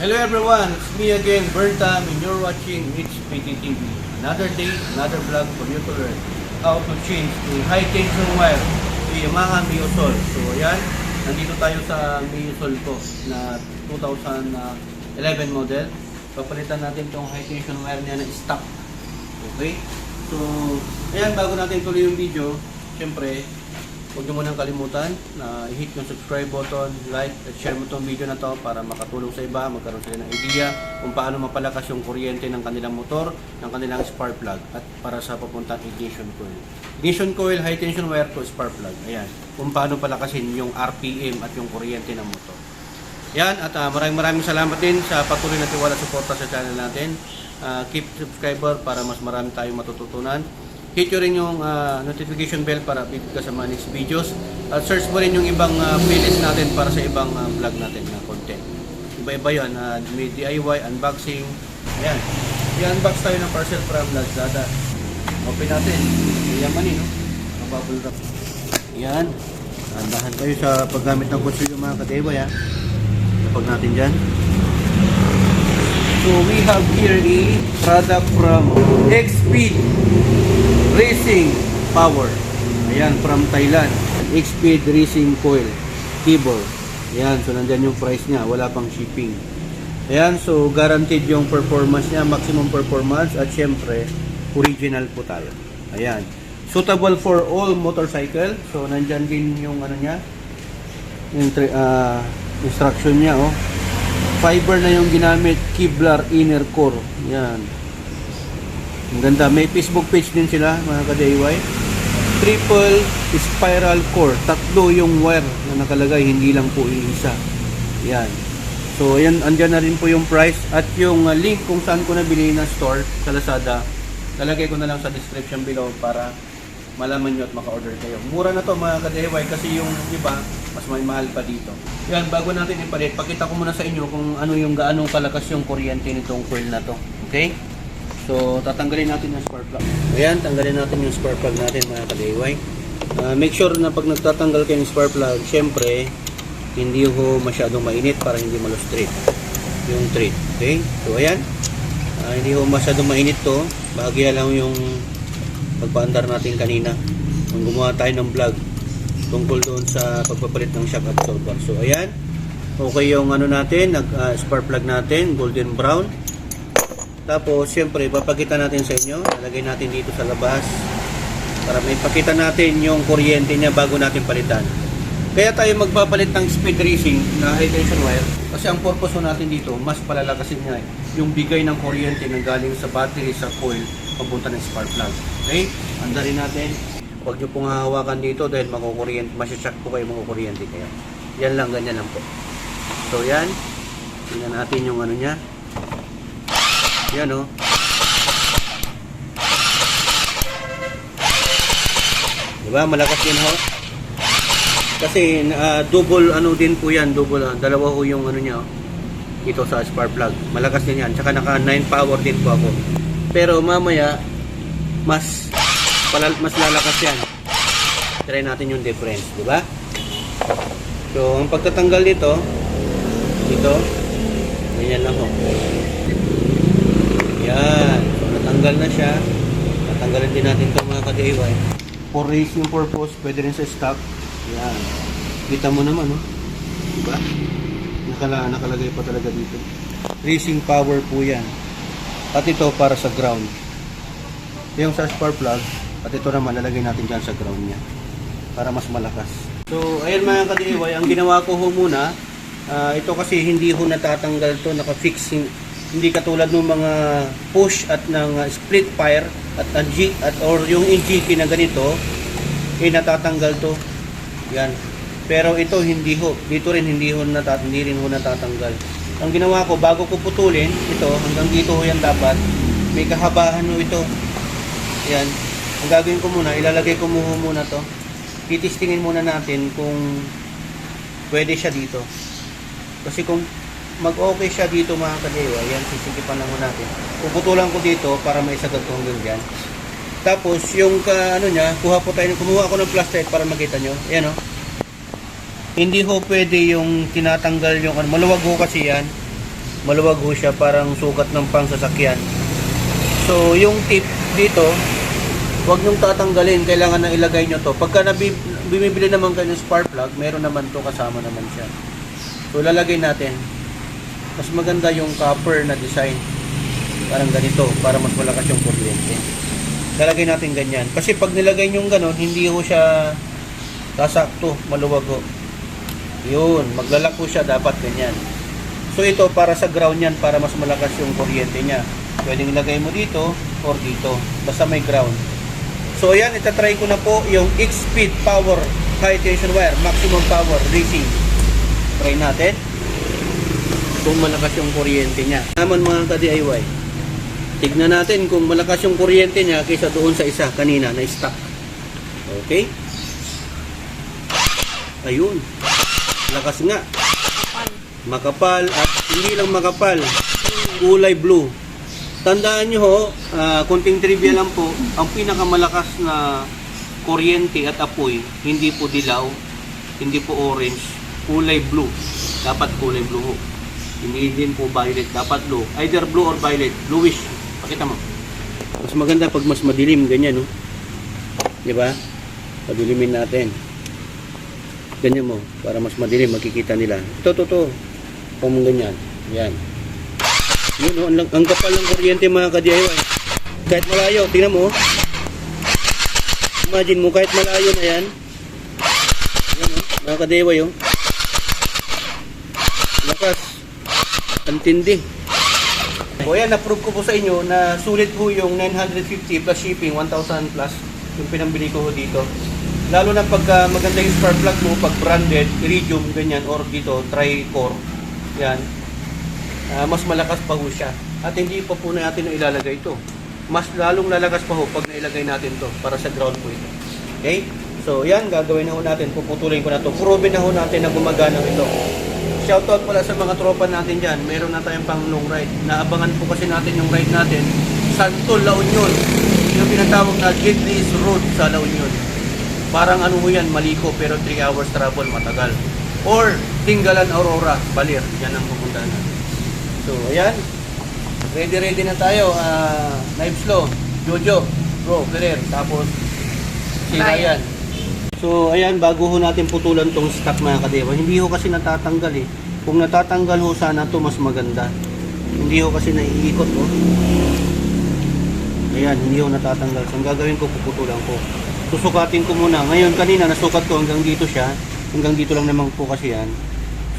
Hello everyone, it's me again, Berta, and you're watching HPT TV. Another day, another vlog for you to learn how to change a high tension wire to Yamaha Miosol. So ayan, nandito tayo sa Miosol ko na 2011 model. Papalitan natin itong high tension wire niya na stock. Okay? So, ayan, bago natin tuloy yung video, syempre, huwag nyo munang kalimutan na i-hit yung subscribe button, like, at share mo itong video na to para makatulong sa iba, magkaroon sila ng idea kung paano mapalakas yung kuryente ng kanilang motor, ng kanilang spark plug, at para sa papuntang ignition coil. Ignition coil, high tension wire to spark plug. Ayan, kung paano palakasin yung RPM at yung kuryente ng motor. Yan, at maraming salamat din sa patuloy na tiwala at suporta sa channel natin. Keep subscriber para mas marami tayong matututunan. Hit nyo rin yung notification bell para update ka sa mga next videos. At search mo rin yung ibang playlist natin para sa ibang vlog natin na content. Iba-iba yun. May DIY, unboxing. Ayan. I-unbox tayo ng parcel from Lazada. Open natin. Yamanin, no? Bubble wrap. Ayan. Andahan tayo sa paggamit ng kutsilyo mga ka-DIY, ha? Napag natin dyan. So we have here a product from X-Speed Racing Power. Ayan, from Thailand. X-Speed Racing Coil Cable. Ayan, so nandyan yung price niya. Wala pang shipping. Ayan, so guaranteed yung performance niya. Maximum performance. At syempre, original po tayo. Ayan. Suitable for all motorcycle. So nandyan din yung ano niya. Yung instruction niya, oh. Fiber na yung ginamit, Kevlar inner core. Yan. Ang ganda. May Facebook page din sila, mga ka-DIY. Triple spiral core. Tatlo yung wire na nakalagay, hindi lang po isa. Yan. So, ayan, andyan na rin po yung price. At yung link kung saan ko nabili na store sa Lazada, lalagay ko na lang sa description below para malaman nyo at maka-order kayo. Mura na to mga ka-DIY kasi yung iba, mas may mahal pa dito. Yan, bago natin ipalit, pakita ko muna sa inyo kung ano yung gaano kalakas yung kuryente nitong coil na to. Okay? So, tatanggalin natin yung spark plug. Ayan, tanggalin natin yung spark plug natin mga ka-DIY. Make sure na pag nagtatanggal kayo ng spark plug, syempre, hindi ho masyadong mainit para hindi malo-straight yung thread. Okay? So, ayan. Hindi ho masyadong mainit to. Bahagya lang yung pagpaandar natin kanina. Kung gumawa tayo ng vlog tungkol doon sa pagpapalit ng shock absorber. So ayan, okay yung ano natin, spark plug natin, golden brown. Tapos siyempre papakita natin sa inyo, lalagay natin dito sa labas para may pakita natin yung kuryente niya bago natin palitan. Kaya tayo magpapalit ng speed racing na high tension wire kasi ang purpose natin dito, mas palalakasin niya yung bigay ng kuryente na galing sa battery sa coil papunta ng spark plug. Okay? Andarin natin. Huwag nyo pong hahawakan dito dahil makukuryente, masya-shock po kayo, makukuryente kayo. Yan lang, ganyan lang po. So yan, tingnan natin yung ano niya. Yan o. Diba, malakas din ho. Kasi double ano din po yan, double, dalawa ho yung ano niya, dito sa spark plug. Malakas din yan, tsaka naka 9 power din po ako. Pero mamaya, mas lalakas yan. Try natin yung difference, di ba? So, ang pagtatanggal dito, ganyan lang ho. Yan. So, natanggal na siya. Natanggalan din natin ito mga ka-DIY. For racing purpose, pwede rin sa stock. Yan. Kita mo naman, no? Di ba? Nakalagay pa talaga dito. Racing power po yan. At ito para sa ground. Yung sa spark plug, at ito naman, lalagay natin dyan sa ground niya para mas malakas. So, ayan mga ka-DIY, ang ginawa ko ho muna, ito kasi hindi ho natatanggal to, naka-fix, hindi katulad ng mga push at ng split fire at or yung NGK na ganito, natatanggal to. Yan. Pero ito hindi ho, dito rin hindi rin ho natatanggal. Ang ginawa ko, bago ko putulin, ito, hanggang dito ho yan dapat, may kahabahan ho ito. Yan. Ang gagawin ko muna, ilalagay ko muna to. Titistingin muna natin kung pwede siya dito. Kasi kung mag-okay siya dito mga ka-DIY, yan, sisikipan lang muna natin. Puputulan ko dito para may sagad ko hanggang dyan. Tapos, yung niya, kumuha ako ng flashlight para makita nyo. Ayan o. Hindi ho pwede yung tinatanggal yung, maluwag ho kasi yan. Maluwag ho siya, parang sukat ng pangsasakyan. So, yung tip dito, huwag nyong tatanggalin, kailangan na ilagay nyo to. Pagka bumibili naman kayo ng spark plug, meron naman to, kasama naman siya. So, lalagay natin. Mas maganda yung copper na design. Parang ganito, para mas malakas yung kuryente. Lalagay natin ganyan. Kasi pag nilagay nyo ganon, hindi ho siya sasakto, maluwag ho. Yun, maglalak ho siya, dapat ganyan. So, ito para sa ground yan, para mas malakas yung kuryente niya. Pwedeng ilagay mo dito or dito. Basta may ground. So, ayan, itatry ko na po yung X-Speed Power High Tension Wire, Maximum Power Racing. Try natin kung malakas yung kuryente niya. Naman mga ka-DIY, tignan natin kung malakas yung kuryente niya kaysa doon sa isa kanina na stock. Okay? Ayun. Lakas nga. Makapal at hindi lang makapal, kulay blue. Tandaan nyo ho, konting trivia lang po, ang pinakamalakas na kuryente at apoy, hindi po dilaw, hindi po orange, kulay blue. Dapat kulay blue ho. Hindi din po violet, dapat blue. Either blue or violet, bluish. Pakita mo. Mas maganda pag mas madilim, ganyan no. Diba? Padilimin natin. Ganyan mo, para mas madilim, makikita nila. Ito. Kung ganyan. Yan. Yun, ang kapal ng kuryente mga ka-DIY. Kahit malayo, tingnan mo. Imagine mo, kahit malayo na yan. Yan mga ka-DIY oh. Lakas. Antindi. O yan, na-prove ko po sa inyo na sulit po yung 950 plus shipping, 1,000 plus yung pinambili ko dito. Lalo na pagka maganda yung spark plug mo, pag branded, iridium, ganyan, or dito, tri-core, yan, mas malakas pa ho siya. At hindi pa po natin na ilalagay ito. Mas lalong lalakas pa ho pag nailagay natin to para sa ground po ito. Okay? So, yan, gagawin na ho natin. Puputulin ko na to. Proven na ho natin na gumagana ito. Shoutout pala sa mga tropa natin dyan. Meron na tayong pang long ride. Naabangan po kasi natin yung ride natin. Santol, La Union. Yung pinatawag na Gately's Road sa La Union. Parang ano ho yan, Maliko, pero 3 hours travel, matagal. Or, Tinggalan, Aurora, Baler. Yan ang pupuntahan natin. So, ayan. Ready na tayo. Knives Law, Jojo, Bro, Claire, tapos si Ryan. So, ayan, bago ho natin putulan tong stock mga kadewa. Hindi ho kasi natatanggal eh. Kung natatanggal ho sana to mas maganda. Hindi ho kasi naiikot ho. Ayan, hindi ho natatanggal. So, ang gagawin ko, puputulan ko. Susukatin ko muna. Ngayon, kanina nasukat ko hanggang dito siya. Hanggang dito lang naman po kasi yan.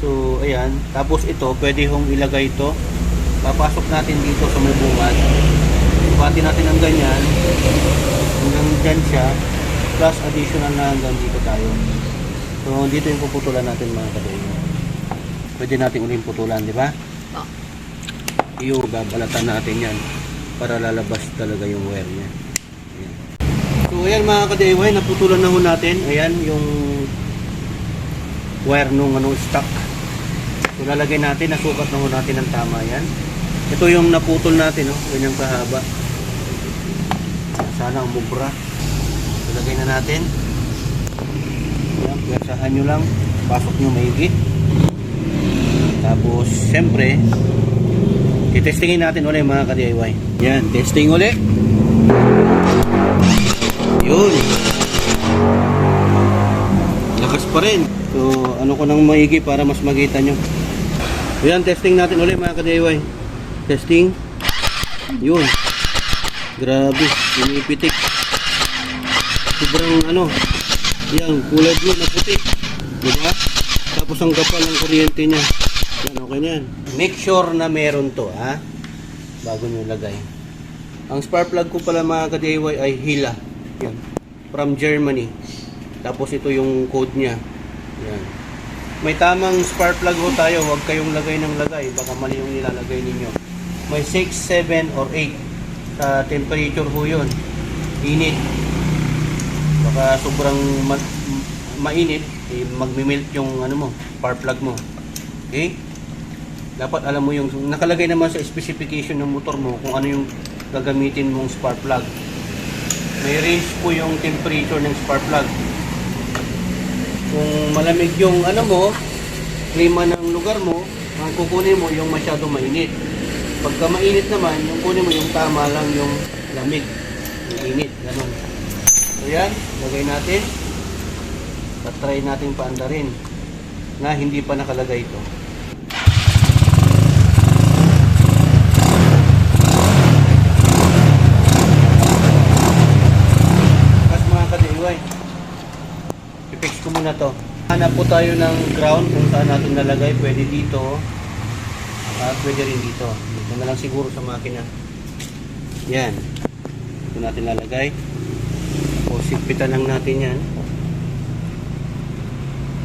So, ayan. Tapos ito, pwede hong ilagay ito. Papasok natin dito sa may bungad. Sukatin natin ang ganyan. Hanggang dyan siya. Plus additional na hanggang dito tayo. So, dito yung puputulan natin mga kadewa. Pwede natin uling putulan, di ba? Iyo, babalatan natin yan. Para lalabas talaga yung wire niya. Ayan. So, ayan mga ka-DIY, naputulan na ho natin. Ayan, yung wire nung stock. So, lalagay natin, nasukat na ho natin ng tama yan. Ito yung naputol natin, oh, ganyang kahaba. Sana ang mubra. So, lagay na natin. Ayan, pwersahan nyo lang. Pasok nyo maigi. Tapos, siyempre, i-testingin natin ulit mga ka-DIY. Yan, testing ulit. Yun. Lakas pa rin. So, ano ko nang maigi para mas makita nyo. So, yan, testing natin ulit mga ka-DIY. Testing. Yun. Grabe, pinipitik. Sobrang yan, kulay blue na puti. Diba? Tapos ang kapal ng kuryente niya. Yan, okay na yan. Make sure na meron to, ha? Bago nyo lagay. Ang spark plug ko pala mga ka-DIY ay Hila. Yan. From Germany. Tapos ito yung code niya. Yan. May tamang spark plug ho tayo. Huwag kayong lagay ng lagay. Baka mali yung nilalagay ninyo. May 6, 7, or 8. Sa temperature ho yun. Init. Baka sobrang mainit. Magmimelt yung spark plug mo. Okay? Dapat alam mo yung nakalagay naman sa specification ng motor mo kung ano yung gagamitin mong spark plug. May range po yung temperature ng spark plug. Kung malamig yung klima ng lugar mo, Ang kukunin mo yung masyado mainit. Pagka mainit naman, yung kunin mo yung tama lang yung lamig. Yung init, ganun. So yan, lagay natin. Try natin paandarin na hindi pa nakalagay ito. Tapos mga ka-DIY, i-fix ko muna to. Hanap po tayo ng ground kung saan natin nalagay. Pwede dito at pwede rin dito. Dito na lang siguro sa makina. Yan. Ito natin lalagay. O sigpitan lang natin yan.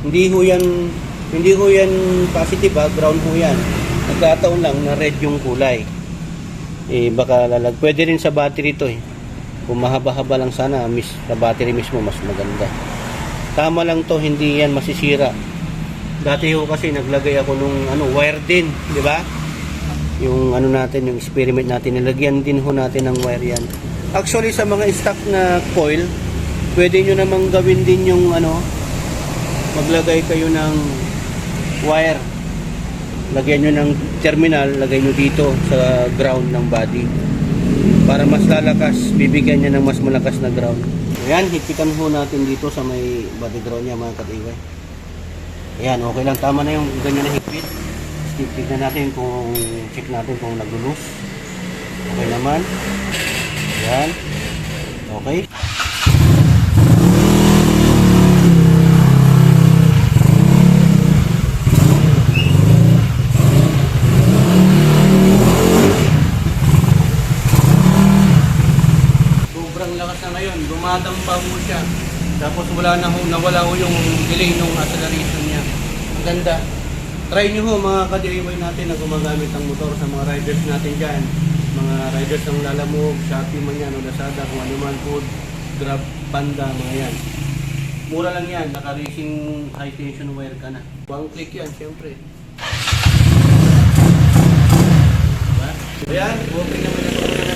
Hindi ho yan positive ha, brown ho yan. Nagkataon lang na red yung kulay. Baka pwede rin sa battery to Kung mahaba-haba lang sana, sa battery mismo mas maganda. Tama lang to, hindi yan masisira. Dati ho kasi naglagay ako nung wire din, di ba? Yung natin, yung experiment natin, nilagyan din ho natin ng wire yan. Actually sa mga stock na coil, pwede nyo namang gawin din yung maglagay kayo ng wire. Lagyan nyo ng terminal, lagay nyo dito sa ground ng body. Para mas lalakas, bibigyan niya ng mas malakas na ground. Ayan, higpitan ho natin dito sa may body ground niya mga ka-DIY. Ayan, okay lang. Tama na yung ganyan na higpit. Tignan natin kung check natin kung naglulus. Okay naman. Ayan. Okay. Sobrang lakas na ngayon. Dumadampa mo siya. Tapos nawala ho yung delay ng acceleration niya. Ang ganda. Try nyo ho mga ka-DIY natin na gumagamit ng motor sa mga riders natin dyan. Mga riders ng Lalamove, Shopee man yan, o Lazada, kung ano man, Food, Grab, Panda, mga yan. Mura lang yan, naka-racing high tension wire ka na. One click yan, syempre. Diba? Ayan, okay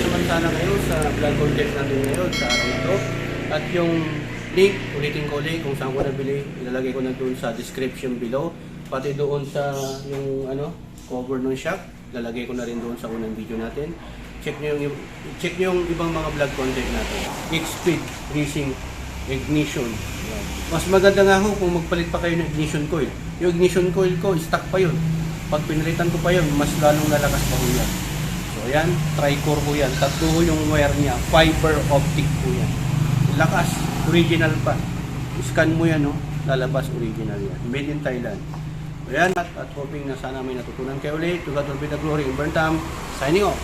naman sana kayo sa vlog content natin ngayon sa araw ito. At yung link, ulitin ko ulit kung saan ko nabili, ilalagay ko na doon sa description below. Pati doon sa yung cover ng shop, lalagay ko na rin doon sa unang video natin. Check nyo yung ibang mga vlog content natin. X-Speed Racing Ignition. Mas maganda nga ho kung magpalit pa kayo ng ignition coil. Yung ignition coil ko, stock pa yun. Pag pinalitan ko pa yun, mas lalong lalakas pa ho yan. So ayan, tri-core ho yan. Tatlo ho yung wire niya. Fiber optic ho yan. Lakas, original pa. Scan mo yan, lalabas original yan. Made in Thailand. Ayan, at hoping na sana may natutunan kayo ulit. To God will be the glory in Burnham. Signing off.